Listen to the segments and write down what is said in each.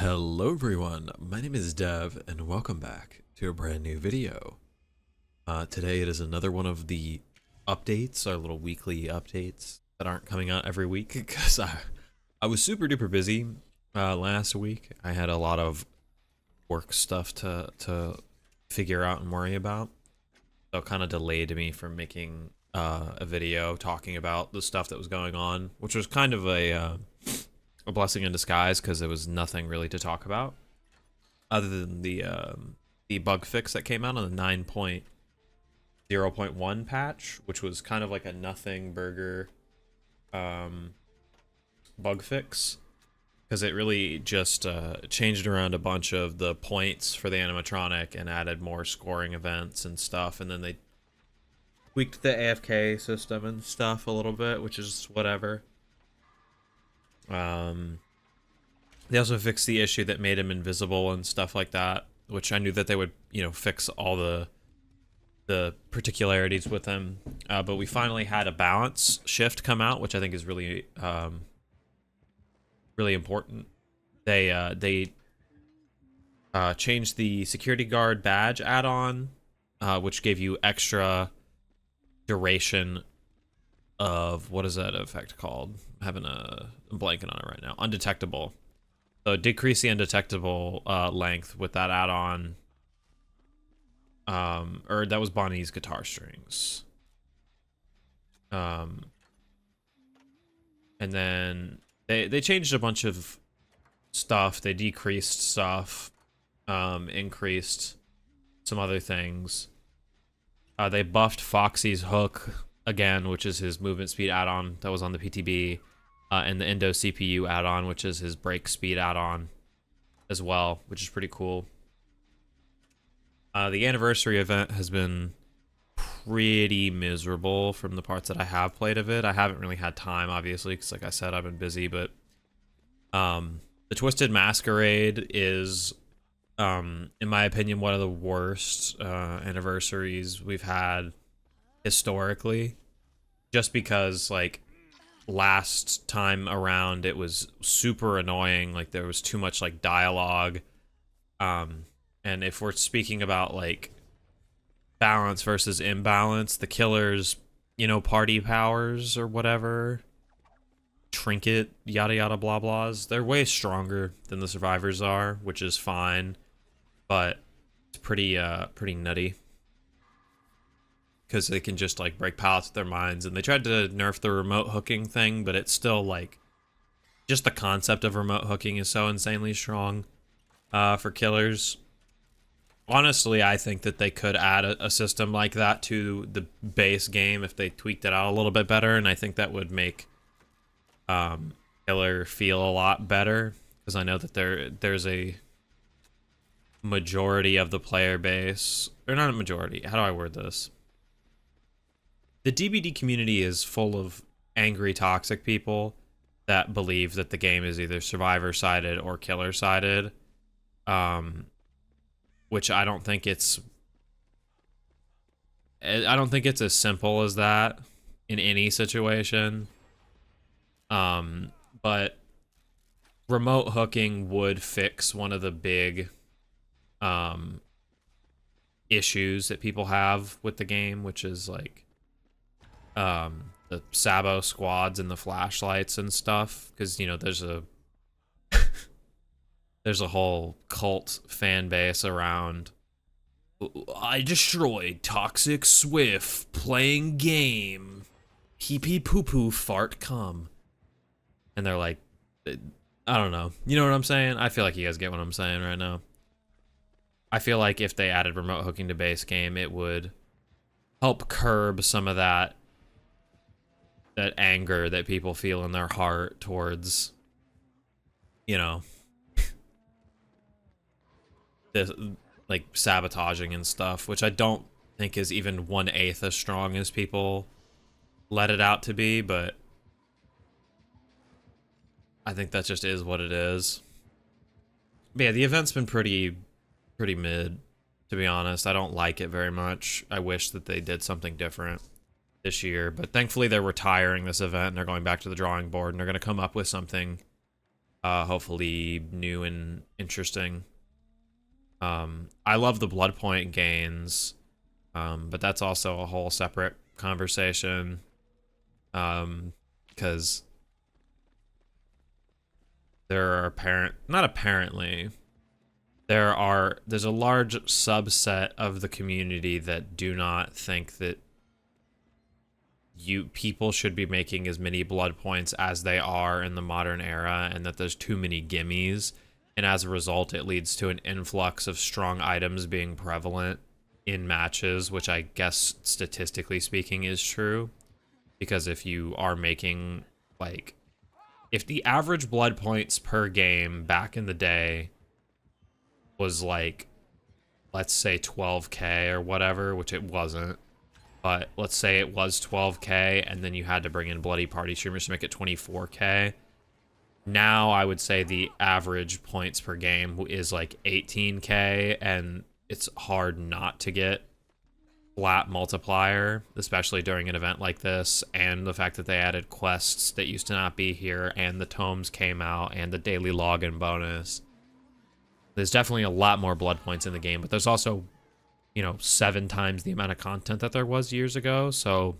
Hello everyone, my name is Dev and welcome back to a brand new video. Today it is another one of the updates, our little weekly updates that aren't coming out every week because I was super duper busy last week. I had a lot of work stuff to figure out and worry about, so it kind of delayed me from making a video talking about the stuff that was going on, which was kind of a blessing in disguise because there was nothing really to talk about other than the bug fix that came out on the 9.0.1 patch, which was kind of like a nothing burger bug fix because it really just changed around a bunch of the points for the animatronic and added more scoring events and stuff, and then they tweaked the AFK system and stuff a little bit, which is whatever. They also fixed the issue that made him invisible and stuff like that, which I knew that they would, fix all the particularities with him. But we finally had a balance shift come out, which I think is really, really important. They changed the security guard badge add-on, which gave you extra duration of, what is that effect called? I'm blanking on it right now. Undetectable. So decrease the undetectable length with that add-on. Or that was Bonnie's guitar strings. And then they changed a bunch of stuff. They decreased stuff, increased some other things. They buffed Foxy's hook again, which is his movement speed add-on that was on the PTB, and the Endo CPU add-on, which is his break speed add-on as well, which is pretty cool. The anniversary event has been pretty miserable from the parts that I have played of it. I haven't really had time, obviously, because like I said, I've been busy, but the Twisted Masquerade is, in my opinion, one of the worst anniversaries we've had historically, just because like last time around it was super annoying. Like there was too much like dialogue, and if we're speaking about like balance versus imbalance, the killers, party powers or whatever, trinket yada yada blah blahs, they're way stronger than the survivors are, which is fine, but it's pretty nutty because they can just like break pallets with their minds. And they tried to nerf the remote hooking thing, but it's still like, just the concept of remote hooking is so insanely strong for killers. Honestly, I think that they could add a system like that to the base game if they tweaked it out a little bit better, and I think that would make killer feel a lot better, because I know that there's a majority of the player base, or not a majority, how do I word this? The DBD community is full of angry, toxic people that believe that the game is either survivor-sided or killer-sided, which I don't think it's as simple as that in any situation. But remote hooking would fix one of the big issues that people have with the game, which is like the Sabo squads and the flashlights and stuff, because there's a whole cult fan base around, I destroyed Toxic Swift playing game, pee pee poo poo fart cum, and they're like, I don't know, you know what I'm saying? I feel like you guys get what I'm saying right now. I feel like if they added remote hooking to base game, it would help curb some of that anger that people feel in their heart towards, this, like, sabotaging and stuff, which I don't think is even 1/8 as strong as people let it out to be, but I think that just is what it is. But yeah, the event's been pretty mid, to be honest. I don't like it very much. I wish that they did something different this year, but thankfully they're retiring this event and they're going back to the drawing board, and they're going to come up with something hopefully new and interesting. I love the blood point gains, but that's also a whole separate conversation. Because there are there's a large subset of the community that do not think that people should be making as many blood points as they are in the modern era, and that there's too many gimmies, and as a result it leads to an influx of strong items being prevalent in matches, which I guess statistically speaking is true, because if you are making, like, if the average blood points per game back in the day was like, let's say 12k or whatever, which it wasn't, but let's say it was 12k, and then you had to bring in bloody party streamers to make it 24k. Now I would say the average points per game is like 18k, and it's hard not to get flat multiplier, especially during an event like this, and the fact that they added quests that used to not be here, and the tomes came out, and the daily login bonus. There's definitely a lot more blood points in the game, but there's also, you know, 7 times the amount of content that there was years ago. So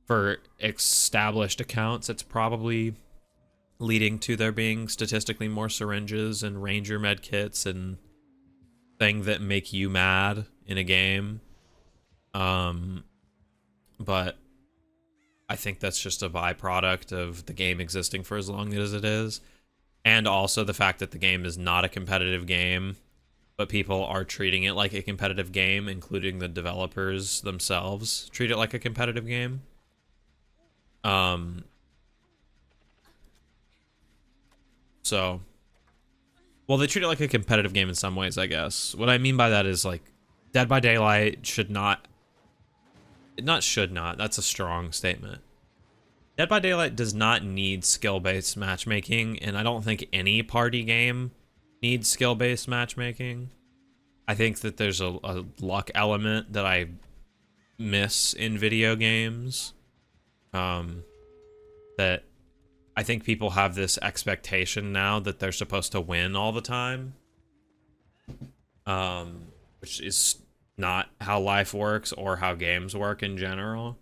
for established accounts, it's probably leading to there being statistically more syringes and ranger med kits and things that make you mad in a game. But I think that's just a byproduct of the game existing for as long as it is, and also the fact that the game is not a competitive game, but people are treating it like a competitive game, including the developers themselves treat it like a competitive game. So, well, they treat it like a competitive game in some ways, I guess. What I mean by that is, like, Dead by Daylight that's a strong statement. Dead by Daylight does not need skill-based matchmaking, and I don't think any party game needs skill-based matchmaking. I think that there's a luck element that I miss in video games. That I think people have this expectation now that they're supposed to win all the time. Which is not how life works or how games work in general.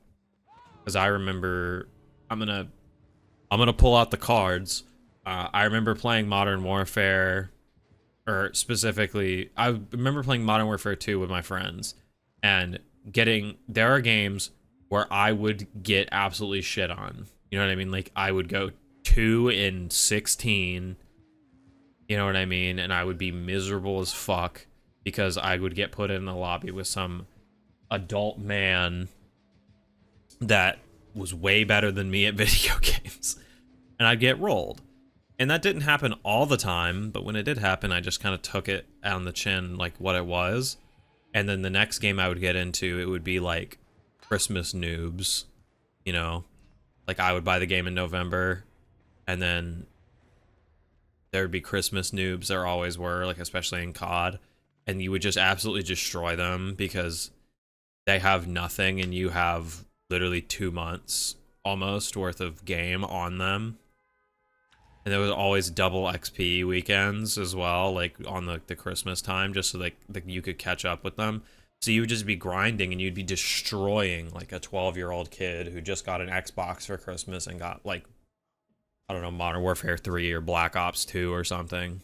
Because I remember, I'm gonna pull out the cards. I remember playing Modern Warfare, or specifically, I remember playing Modern Warfare 2 with my friends, and there are games where I would get absolutely shit on. You know what I mean? Like, I would go 2-16, you know what I mean? And I would be miserable as fuck because I would get put in the lobby with some adult man that was way better than me at video games, and I'd get rolled. And that didn't happen all the time, but when it did happen, I just kind of took it on the chin like what it was. And then the next game I would get into, it would be like Christmas noobs, you know? Like, I would buy the game in November, and then there'd be Christmas noobs. There always were, like, especially in COD. And you would just absolutely destroy them because they have nothing and you have literally 2 months almost worth of game on them. And there was always double XP weekends as well, like on the Christmas time, just so like you could catch up with them. So you would just be grinding and you'd be destroying like a 12-year-old kid who just got an Xbox for Christmas and got, like, I don't know, Modern Warfare 3 or Black Ops 2 or something.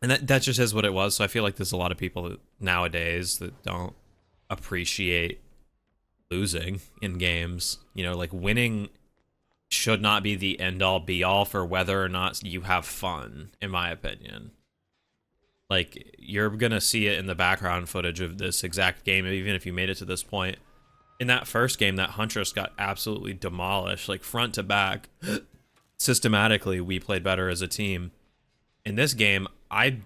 And that just is what it was. So I feel like there's a lot of people nowadays that don't appreciate losing in games. You know, like, winning should not be the end-all be-all for whether or not you have fun, in my opinion. Like, you're gonna see it in the background footage of this exact game, even if you made it to this point. In that first game, that Huntress got absolutely demolished, like, front to back. Systematically, we played better as a team. In this game, I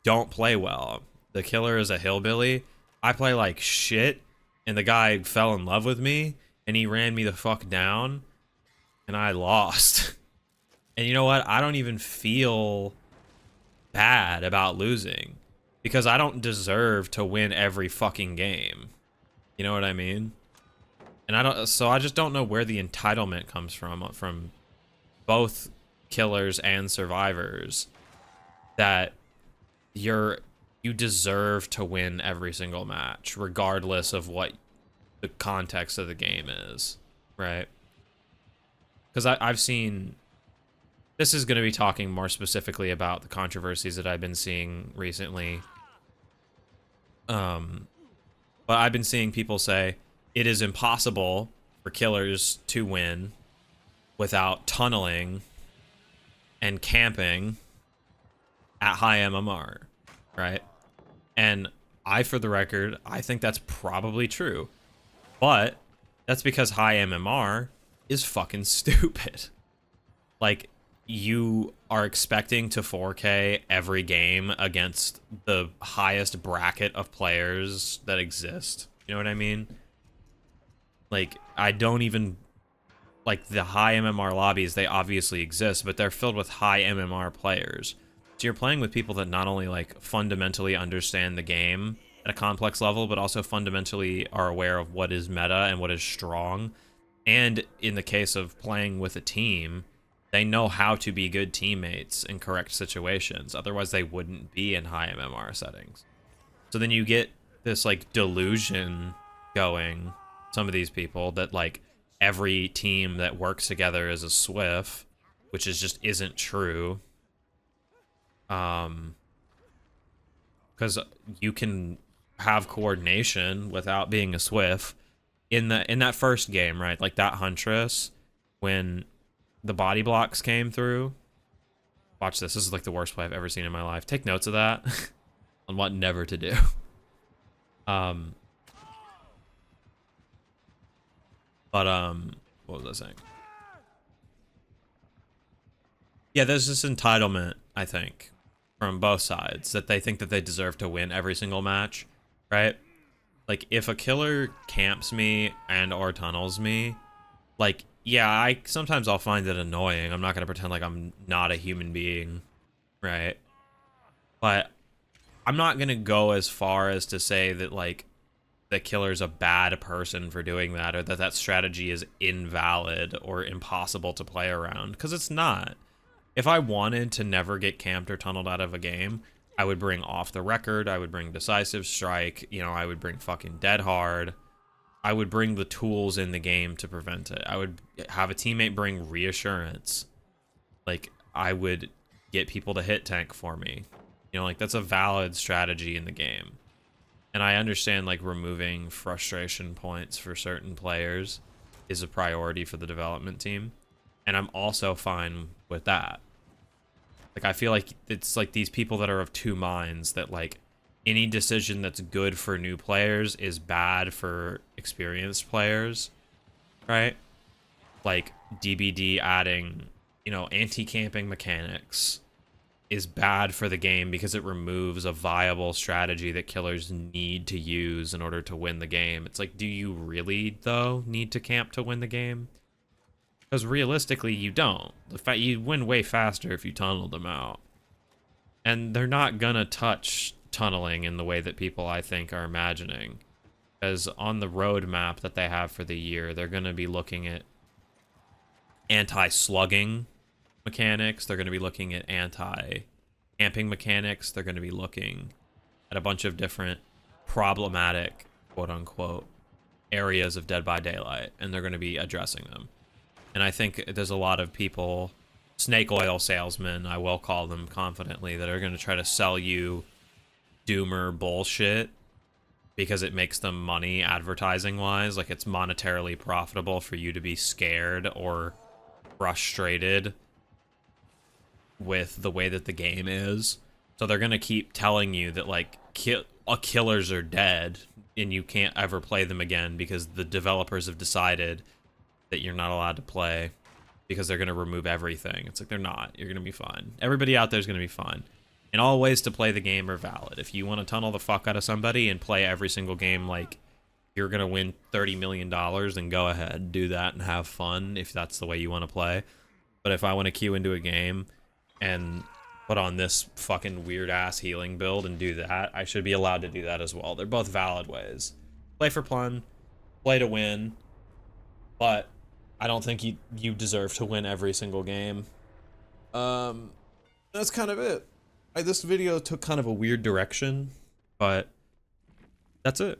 don't play well. The killer is a hillbilly. I play like shit, and the guy fell in love with me, and he ran me the fuck down, and I lost. And you know what? I don't even feel bad about losing, because I don't deserve to win every fucking game. You know what I mean? And I just don't know where the entitlement comes from both killers and survivors, that you deserve to win every single match, regardless of what the context of the game is, right? Because I've seen, this is going to be talking more specifically about the controversies that I've been seeing recently. But I've been seeing people say it is impossible for killers to win without tunneling and camping at high MMR, right? And for the record, I think that's probably true. But that's because high MMR is fucking stupid. Like, you are expecting to 4K every game against the highest bracket of players that exist. You know what I mean? Like, I don't even... Like, the high MMR lobbies, they obviously exist, but they're filled with high MMR players. So you're playing with people that not only, like, fundamentally understand the game at a complex level, but also fundamentally are aware of what is meta and what is strong. And in the case of playing with a team, they know how to be good teammates in correct situations. Otherwise, they wouldn't be in high MMR settings. So then you get this, like, delusion going, some of these people, that, like, every team that works together is a Swift, which is just isn't true. Because you can have coordination without being a Swift. In that first game, right? Like, that Huntress, when the body blocks came through. Watch this. This is like the worst play I've ever seen in my life. Take notes of that on what never to do. What was I saying? Yeah, there's this entitlement, I think, from both sides, that they think that they deserve to win every single match, right? Like, if a killer camps me and or tunnels me, like, yeah, sometimes I'll find it annoying. I'm not gonna pretend like I'm not a human being, right? But I'm not gonna go as far as to say that, like, the killer's a bad person for doing that, or that strategy is invalid or impossible to play around, because it's not. If I wanted to never get camped or tunneled out of a game, I would bring Off the Record, I would bring Decisive Strike, you know, I would bring fucking Dead Hard. I would bring the tools in the game to prevent it. I would have a teammate bring Reassurance. Like, I would get people to hit tank for me. You know, like, that's a valid strategy in the game. And I understand, like, removing frustration points for certain players is a priority for the development team. And I'm also fine with that. Like, I feel like it's, like, these people that are of two minds, that, like, any decision that's good for new players is bad for experienced players, right? Like, DBD adding, you know, anti-camping mechanics is bad for the game because it removes a viable strategy that killers need to use in order to win the game. It's like, do you really, though, need to camp to win the game? Because realistically, you don't. The fact you win way faster if you tunnel them out. And they're not gonna touch tunneling in the way that people, I think, are imagining. Because on the roadmap that they have for the year, they're going to be looking at anti-slugging mechanics. They're going to be looking at anti-camping mechanics. They're going to be looking at a bunch of different problematic, quote-unquote, areas of Dead by Daylight. And they're going to be addressing them. And I think there's a lot of people, snake oil salesmen, I will call them confidently, that are going to try to sell you doomer bullshit because it makes them money advertising wise. Like, it's monetarily profitable for you to be scared or frustrated with the way that the game is. So they're gonna keep telling you that, like, killers are dead and you can't ever play them again because the developers have decided that you're not allowed to play because they're gonna remove everything. It's like, they're not. You're gonna be fine. Everybody out there is gonna be fine. And all ways to play the game are valid. If you want to tunnel the fuck out of somebody and play every single game like you're going to win $30 million, then go ahead, do that and have fun if that's the way you want to play. But if I want to queue into a game and put on this fucking weird-ass healing build and do that, I should be allowed to do that as well. They're both valid ways. Play for fun, play to win, but I don't think you deserve to win every single game. That's kind of it. This video took kind of a weird direction, but that's it.